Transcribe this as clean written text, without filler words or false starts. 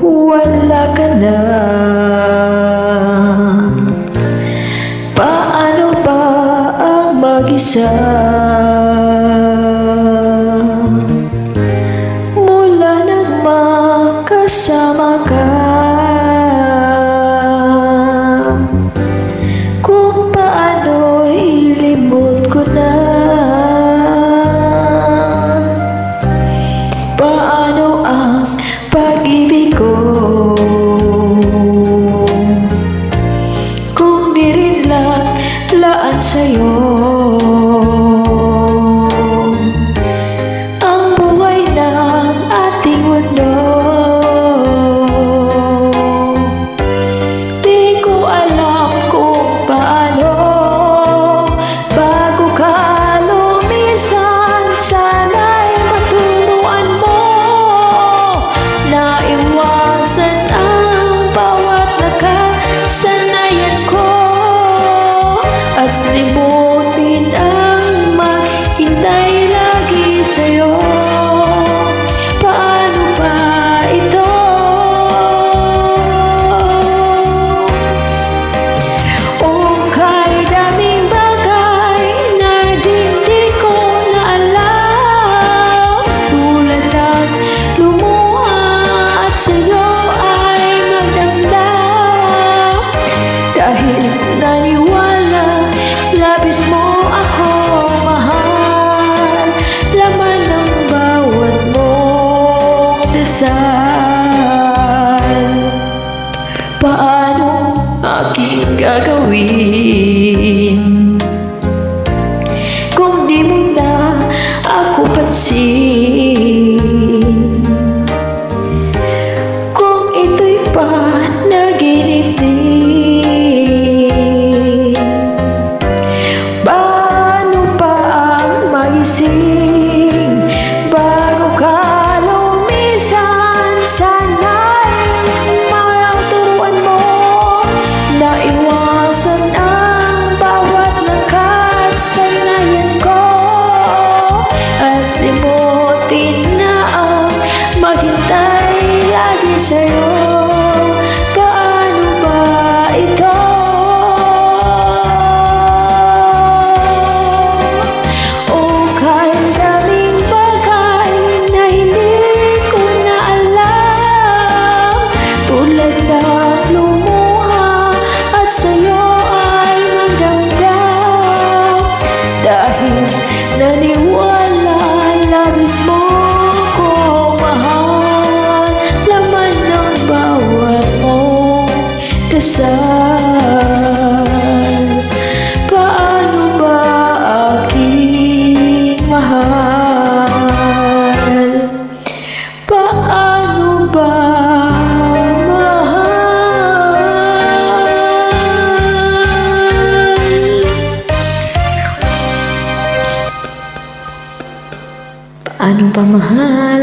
wala ka na? Paano ba ang mag-isa? Mula nang makasama ka, kung paano ilimot ko na. Paano ang pag-ibig ko kung di rin laan sa'yo? Ang buhay ng ating mundo, di ko alam kung paano. Bago ka lumisan, sana'y maturuan mo na iwasan ang bawat nakasanayan ko, at limutin ang maghintay lagi sa'yo. Paano ba ito? O kay daming bagay na di ko na alam, tulad ng lumuha at sa'yo ay magdamdam. Dahil naniwala, labis mo ako mahal, laman ng bawat mong dasal. Paano aking gagawin kung di mo na ako pansin? Kung ito'y panaginip din, paano pa ang magising bago ka lumisan? Sana'y maturuan mo na iwasan ang bawat nakasanayan ko, at limutin na ang maghintay lagi sa'yo. Paano ba ito? O kay daming bagay na hindi ko na alam, tulad ng lumuha at sa'yo ay magdamdam. Dahil naniwala, labis mo ko mahal, laman ng bawat mong dasal. Paano ba aking mahal? Paano ba mahal? Paano ba mahal?